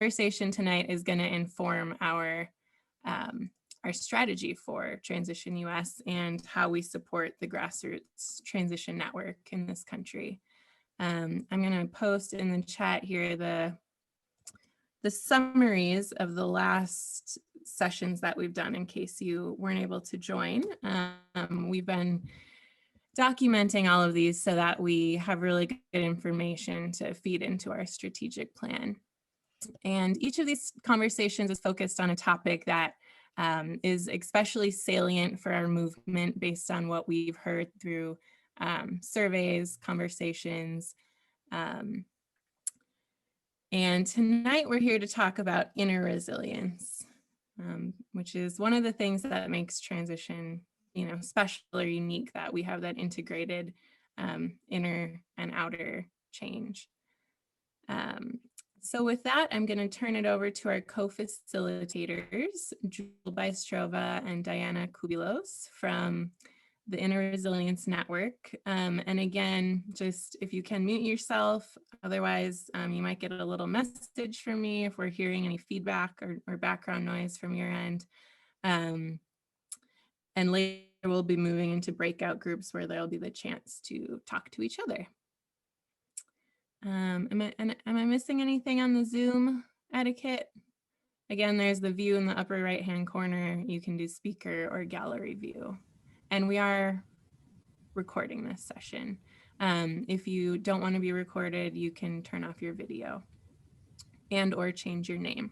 conversation tonight is going to inform our strategy for Transition US and how we support the grassroots transition network in this country. I'm going to post in the chat here the summaries of the last sessions that we've done in case you weren't able to join. We've been documenting all of these so that we have really good information to feed into our strategic plan. And each of these conversations is focused on a topic that is especially salient for our movement based on what we've heard through surveys, conversations. And tonight we're here to talk about inner resilience, which is one of the things that makes transition, special or unique, that we have that integrated inner and outer change. So with that, I'm going to turn it over to our co-facilitators, Jewel Bystrova and Diana Kubilos from the Inner Resilience Network. And again, just if you can mute yourself, otherwise you might get a little message from me if we're hearing any feedback or background noise from your end. And later we'll be moving into breakout groups where there'll be the chance to talk to each other. Am I missing anything on the Zoom etiquette? Again, there's the view in the upper right-hand corner. You can do speaker or gallery view. And we are recording this session. If you don't want to be recorded, you can turn off your video and or change your name.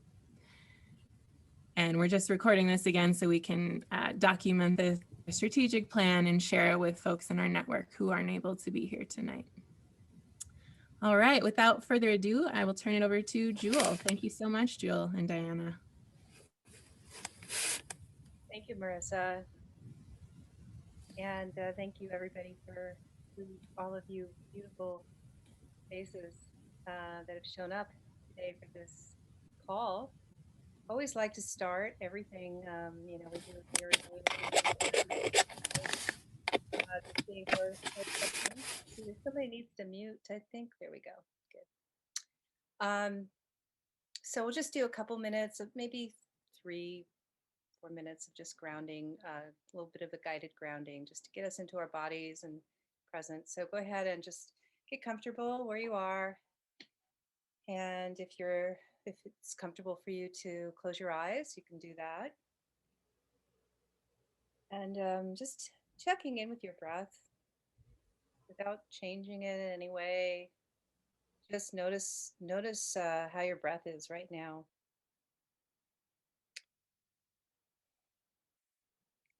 And we're just recording this again so we can document the strategic plan and share it with folks in our network who aren't able to be here tonight. All right, without further ado, I will turn it over to Jewel. Thank you so much, Jewel and Diana. Thank you, Marissa. And thank you, everybody, for all of you beautiful faces that have shown up today for this call. Always like to start everything, we do here. Somebody needs to mute, I think. There we go. Good. So we'll just do a couple minutes of maybe 3-4 minutes of just grounding, a little bit of a guided grounding just to get us into our bodies and presence. So go ahead and just get comfortable where you are. And if it's comfortable for you to close your eyes, you can do that. And just checking in with your breath without changing it in any way. Just notice how your breath is right now.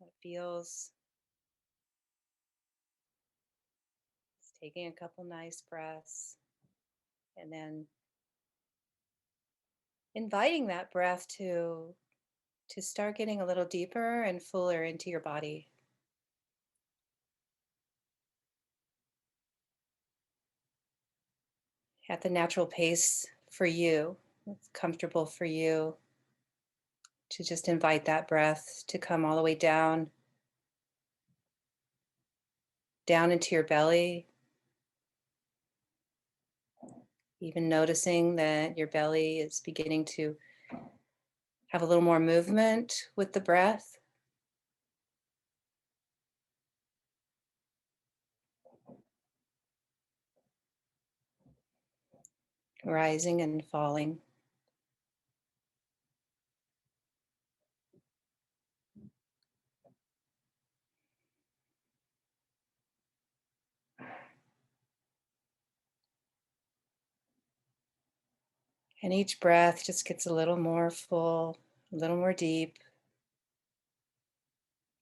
How it feels. Just taking a couple nice breaths and then inviting that breath to start getting a little deeper and fuller into your body. At the natural pace for you, it's comfortable for you to just invite that breath to come all the way down into your belly. Even noticing that your belly is beginning to have a little more movement with the breath. Rising and falling. And each breath just gets a little more full, a little more deep.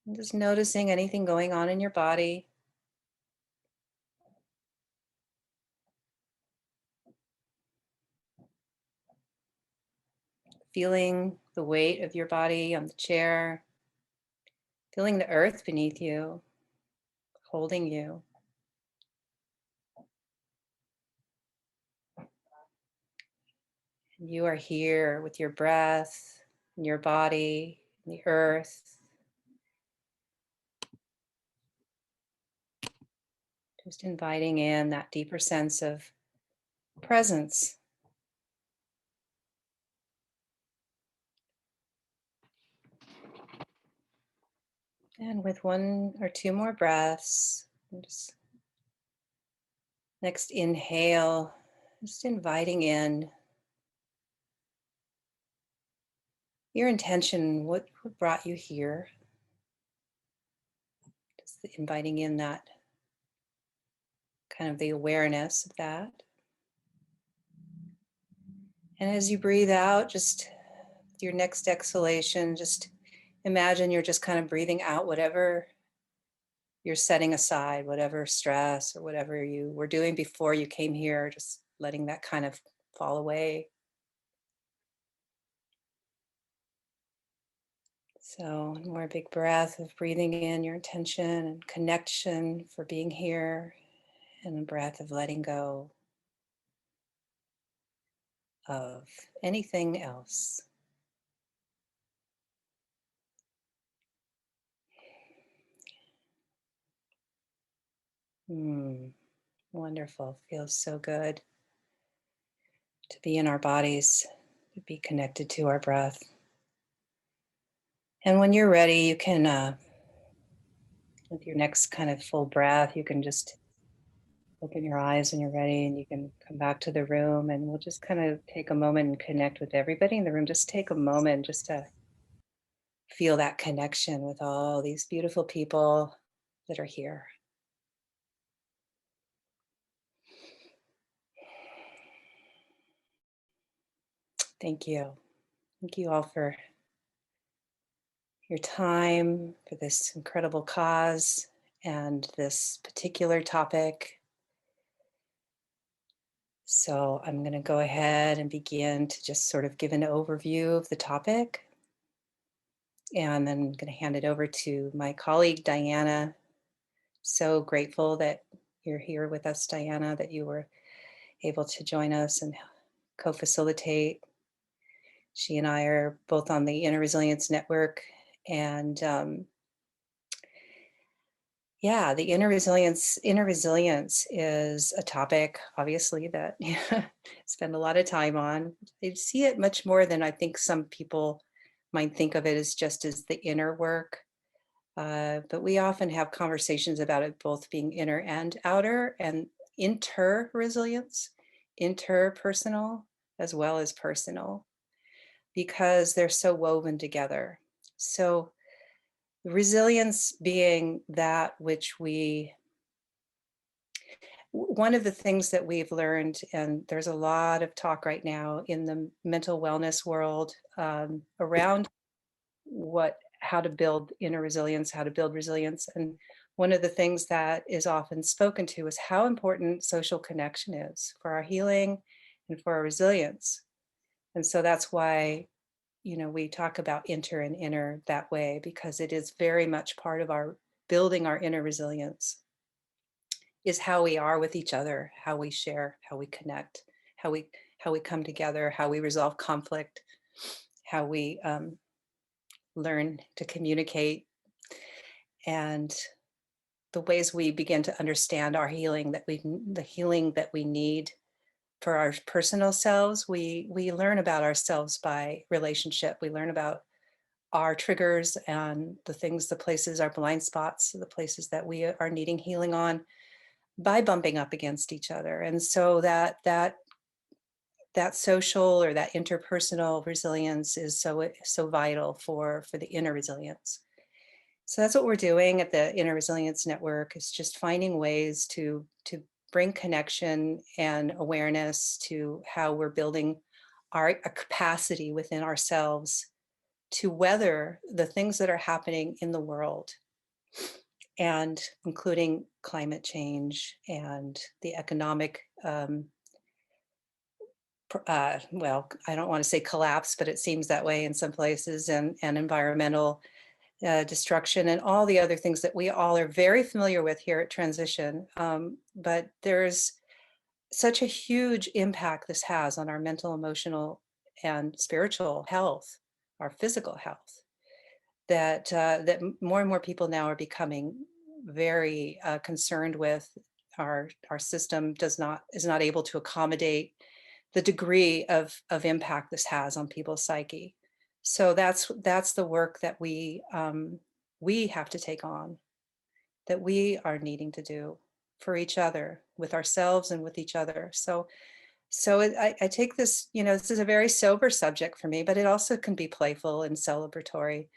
And just noticing anything going on in your body. Feeling the weight of your body on the chair. Feeling the earth beneath you, holding you. And you are here with your breath, and your body, and the earth. Just inviting in that deeper sense of presence. And with 1 or 2 more breaths, just next inhale, just inviting in your intention, what brought you here? Just inviting in that kind of the awareness of that. And as you breathe out, just your next exhalation, just imagine you're just kind of breathing out whatever you're setting aside, whatever stress or whatever you were doing before you came here, just letting that kind of fall away. So, one more big breath of breathing in your intention and connection for being here, and a breath of letting go of anything else. Hmm, wonderful. Feels so good to be in our bodies, to be connected to our breath. And when you're ready, you can, with your next kind of full breath, you can just open your eyes when you're ready and you can come back to the room, and we'll just kind of take a moment and connect with everybody in the room. Just take a moment just to feel that connection with all these beautiful people that are here. Thank you. Thank you all for your time, for this incredible cause and this particular topic. So I'm going to go ahead and begin to just sort of give an overview of the topic. And then I'm going to hand it over to my colleague, Diana. So grateful that you're here with us, Diana, that you were able to join us and co-facilitate. She and I are both on the Inner Resilience Network. And yeah, the inner resilience is a topic, obviously, that spend a lot of time on. I see it much more than I think some people might think of it as just as the inner work. But we often have conversations about it both being inner and outer, and inter resilience, interpersonal as well as personal, because they're so woven together. So, resilience being that which one of the things that we've learned, and there's a lot of talk right now in the mental wellness world around how to build inner resilience, how to build resilience. And one of the things that is often spoken to is how important social connection is for our healing and for our resilience. And so that's why, we talk about inter and inner that way, because it is very much part of our building our inner resilience is how we are with each other, how we share, how we connect, how we come together, how we resolve conflict, how we learn to communicate, and the ways we begin to understand our healing the healing that we need for our personal selves. We learn about ourselves by relationship. We learn about our triggers and the places, our blind spots, the places that we are needing healing on by bumping up against each other. And so that social or that interpersonal resilience is so vital for the inner resilience. So that's what we're doing at the Inner Resilience Network, is just finding ways to bring connection and awareness to how we're building our a capacity within ourselves to weather the things that are happening in the world, and including climate change and the economic well, I don't want to say collapse, but it seems that way in some places, and environmental destruction, and all the other things that we all are very familiar with here at Transition. But there's such a huge impact this has on our mental, emotional, and spiritual health, our physical health, that more and more people now are becoming very concerned with. Our system is not able to accommodate the degree of impact this has on people's psyche. So that's the work that we have to take on, that we are needing to do for each other, with ourselves and with each other. I take this, this is a very sober subject for me, but it also can be playful and celebratory.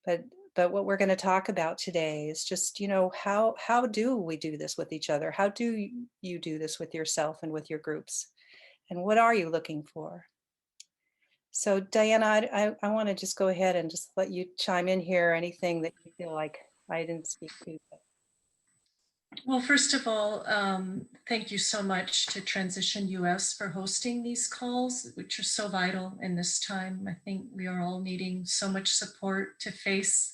But but what we're going to talk about today is just, how do we do this with each other? How do you do this with yourself and with your groups? And what are you looking for? So Diana, I want to just go ahead and just let you chime in here, anything that you feel like I didn't speak to. Well, first of all, thank you so much to Transition US for hosting these calls, which are so vital in this time. I think we are all needing so much support to face,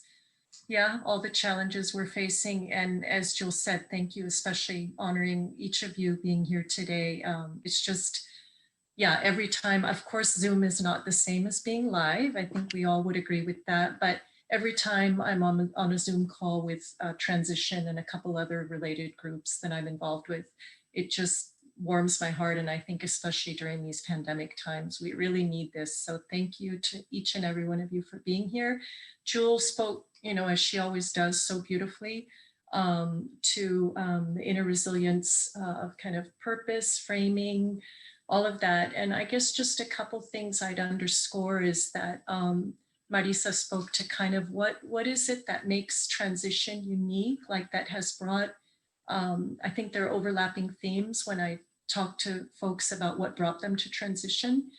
all the challenges we're facing. And as Jill said, thank you, especially honoring each of you being here today. It's just, every time, of course, Zoom is not the same as being live. I think we all would agree with that. But every time I'm on a Zoom call with Transition and a couple other related groups that I'm involved with, it just warms my heart. And I think especially during these pandemic times, we really need this. So thank you to each and every one of you for being here. Jewel spoke, as she always does so beautifully, to the inner resilience of kind of purpose, framing, all of that. And I guess just a couple things I'd underscore is that Marisa spoke to kind of what is it that makes transition unique, like that has brought, I think there are overlapping themes when I talk to folks about what brought them to transition.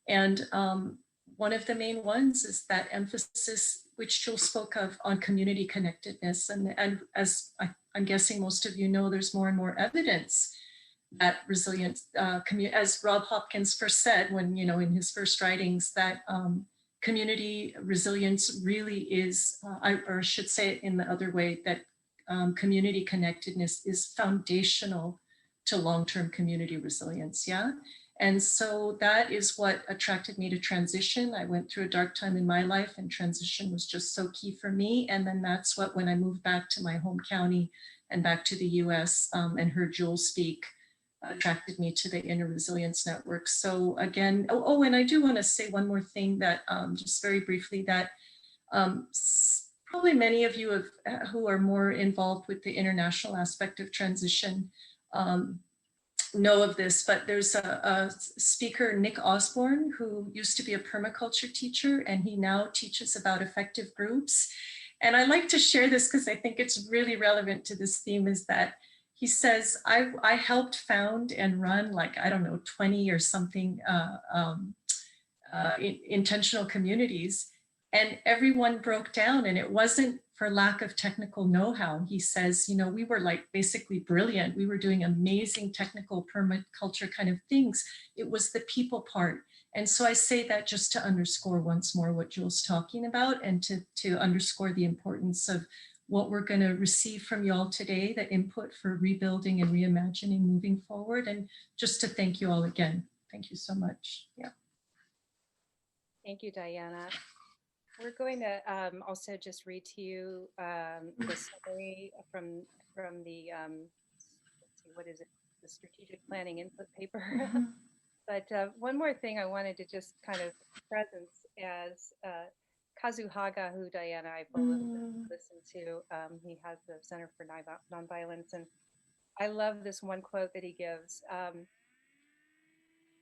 And one of the main ones is that emphasis, which Jill spoke of, on community connectedness. And as I'm guessing most of you know, there's more and more evidence that resilient, as Rob Hopkins first said when, in his first writings, that community resilience really is, or I should say it in the other way, that community connectedness is foundational to long-term community resilience, And so that is what attracted me to transition. I went through a dark time in my life and transition was just so key for me. And then that's what, when I moved back to my home county and back to the US and heard Jewel speak, attracted me to the Inner Resilience Network. So again, and I do want to say one more thing that just very briefly, that probably many of you who are more involved with the international aspect of transition know of this, but there's a speaker, Nick Osborne, who used to be a permaculture teacher, and he now teaches about effective groups. And I like to share this because I think it's really relevant to this theme, is that he says, I helped found and run 20 or something intentional communities, and everyone broke down, and it wasn't for lack of technical know-how. He says, we were basically brilliant. We were doing amazing technical permaculture kind of things. It was the people part. And so I say that just to underscore once more what Jewel's talking about, and to underscore the importance of what we're going to receive from y'all today, the input for rebuilding and reimagining moving forward. And just to thank you all again. Thank you so much. Thank you, Diana. We're going to also just read to you the summary from the, let's see, what is it? The strategic planning input paper. Mm-hmm. But one more thing I wanted to just kind of presence as Kazu Haga, who Diana I listened to. He has the Center for Nonviolence, and I love this one quote that he gives.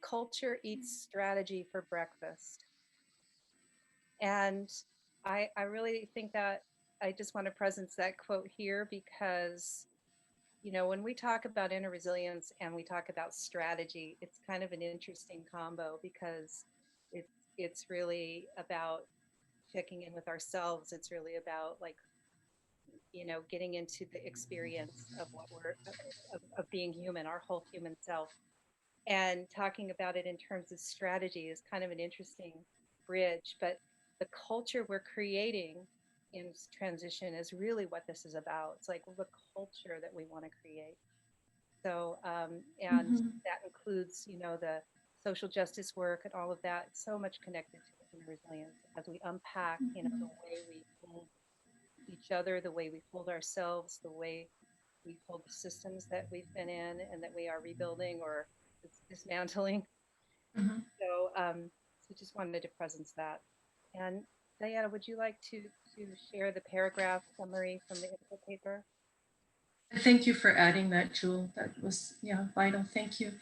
Culture eats strategy for breakfast. And I really think that I just want to presence that quote here because, when we talk about inner resilience and we talk about strategy, it's kind of an interesting combo because it's really about checking in with ourselves. It's really about getting into the experience of what of being human, our whole human self. And talking about it in terms of strategy is kind of an interesting bridge, but the culture we're creating in transition is really what this is about. It's like the culture that we want to create. So, and that includes, the social justice work and all of that. So much connected to resilience as we unpack, the way we hold each other, the way we hold ourselves, the way we hold the systems that we've been in and that we are rebuilding or dismantling. So just wanted to presence that. And Diana, would you like to to share the paragraph summary from the input paper? Thank you for adding that, Jewel. That was, yeah, vital. Thank you.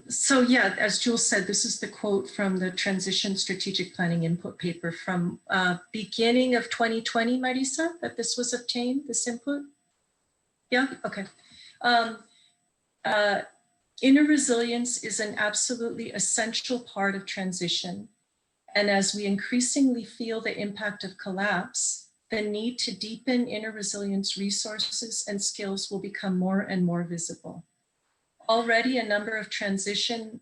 So yeah, as Jewel said, this is the quote from the Transition Strategic Planning Input Paper from beginning of 2020, Marisa, that this was obtained, this input? Yeah, okay. Inner resilience is an absolutely essential part of transition. And as we increasingly feel the impact of collapse, the need to deepen inner resilience resources and skills will become more and more visible. Already, a number of transition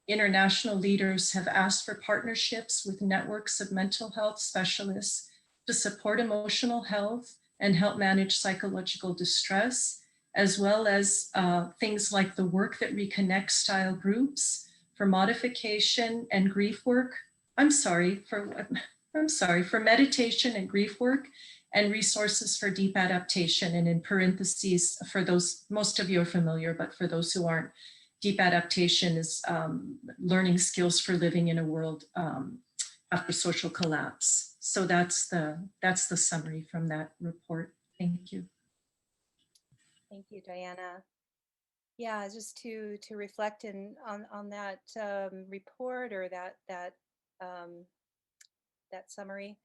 international leaders have asked for partnerships with networks of mental health specialists to support emotional health and help manage psychological distress, as well as things like the Work That Reconnects style groups for modification and grief work. For meditation and grief work, and resources for deep adaptation. And in parentheses, for those, most of you are familiar, but for those who aren't, deep adaptation is learning skills for living in a world after social collapse. So that's the summary from that report. Thank you. Thank you, Diana. Yeah, just to reflect on that report or that summary.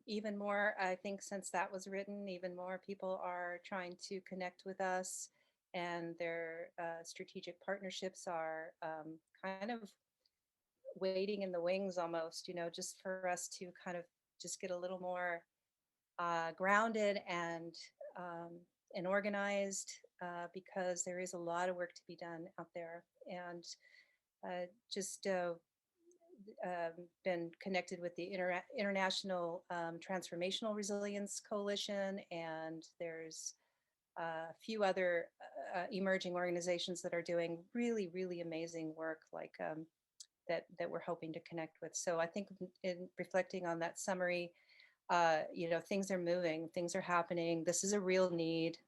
Even more, I think, since that was written, even more people are trying to connect with us, and their strategic partnerships are kind of waiting in the wings almost, just for us to kind of just get a little more grounded and organized, because there is a lot of work to be done out there. And just been connected with the International Transformational Resilience Coalition, and there's a few other emerging organizations that are doing really, really amazing work, like that we're hoping to connect with. So I think in reflecting on that summary, things are moving, things are happening. This is a real need.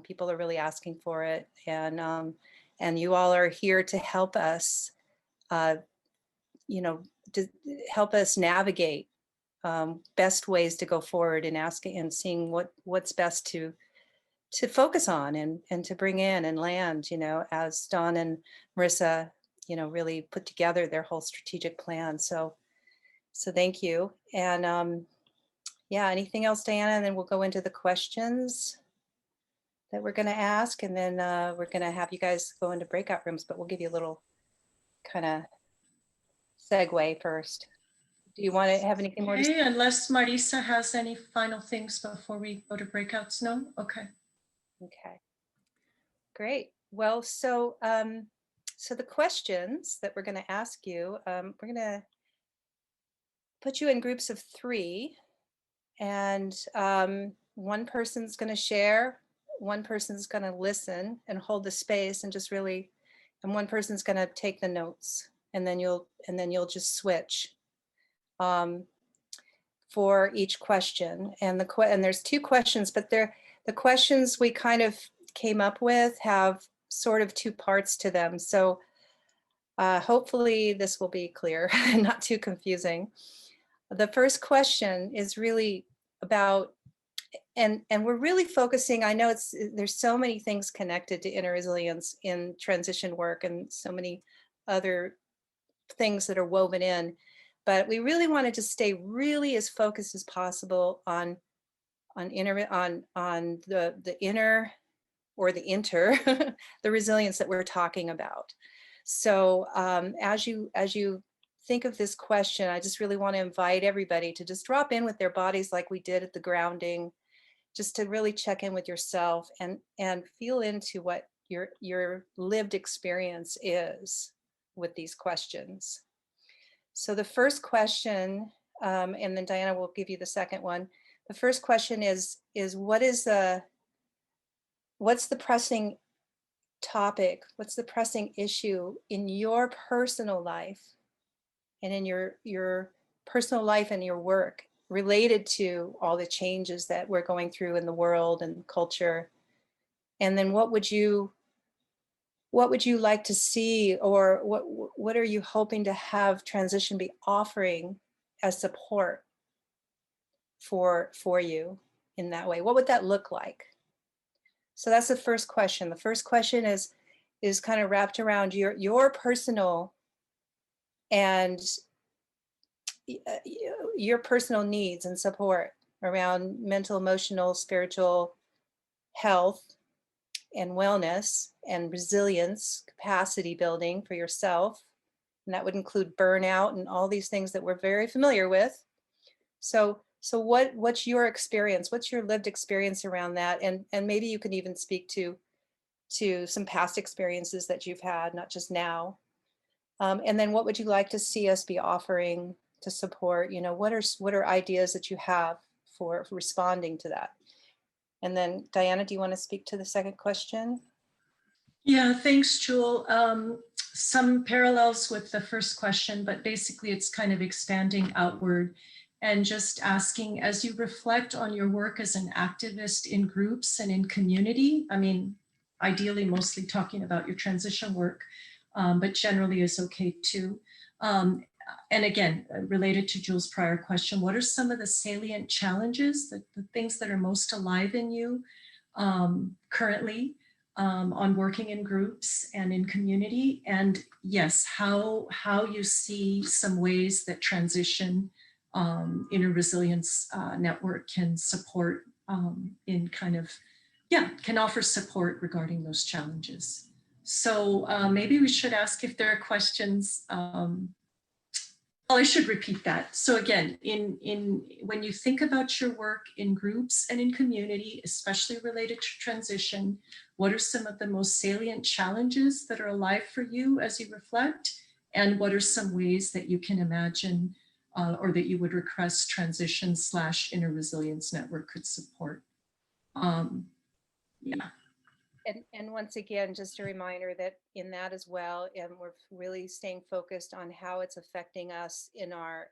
People are really asking for it, and you all are here to help us. To help us navigate best ways to go forward in asking and seeing what's best to focus on and to bring in and land, as Dawn and Marissa, really put together their whole strategic plan. So thank you. And yeah, anything else, Diana? And then we'll go into the questions that we're going to ask, and then we're going to have you guys go into breakout rooms, but we'll give you a little kind of segue first. Do you want to have anything more to say? Unless Marisa has any final things before we go to breakouts? No? Okay. Okay. Great. Well, so the questions that we're going to ask you, we're going to put you in groups of 3, and one person's going to share, one person's going to listen and hold the space and just really, and one person's going to take the notes, and then you'll just switch for each question. And there's 2 questions, but the questions we kind of came up with have sort of 2 parts to them. So hopefully this will be clear and not too confusing. The first question is really about, and we're really focusing, I know there's so many things connected to inner resilience in transition work and so many other things that are woven in, but we really wanted to stay really as focused as possible on the inner or the inter, the resilience that we're talking about. So as you think of this question, I just really want to invite everybody to just drop in with their bodies like we did at the grounding, just to really check in with yourself and feel into what your lived experience is with these questions. So the first question, and then Diana will give you the second one. The first question is what's the pressing topic? What's the pressing issue in your personal life and in your personal life and your work related to all the changes that we're going through in the world and culture? And then what would you like to see, or what are you hoping to have transition be offering as support for you in that way? What would that look like? So that's the first question. The first question is kind of wrapped around your personal and your personal needs and support around mental, emotional, spiritual health and wellness and resilience, capacity building for yourself. And that would include burnout and all these things that we're very familiar with. So what's your experience? What's your lived experience around that? And maybe you can even speak to some past experiences that you've had, not just now. And then what would you like to see us be offering to support? You know, what are ideas that you have for responding to that? And then Diana, do you want to speak to the second question? Yeah, thanks, Jewel. Some parallels with the first question, but basically it's kind of expanding outward and just asking, as you reflect on your work as an activist in groups and in community, I mean, ideally mostly talking about your transition work, but generally is okay too. And again, related to Jewel's prior question, what are some of the salient challenges, the things that are most alive in you currently? On working in groups and in community, and yes, how you see some ways that transition inner resilience network can support in kind of, yeah, can offer support regarding those challenges. So maybe we should ask if there are questions. Well, I should repeat that. So again, when you think about your work in groups and in community, especially related to transition, what are some of the most salient challenges that are alive for you as you reflect? And what are some ways that you can imagine or that you would request transition/inner resilience network could support? Yeah. And once again, just a reminder that in that as well, and we're really staying focused on how it's affecting us in our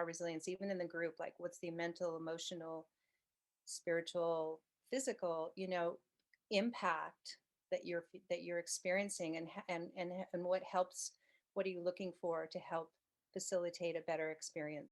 resilience, even in the group, like what's the mental, emotional, spiritual, physical, you know, impact that you're experiencing, and what helps, what are you looking for to help facilitate a better experience?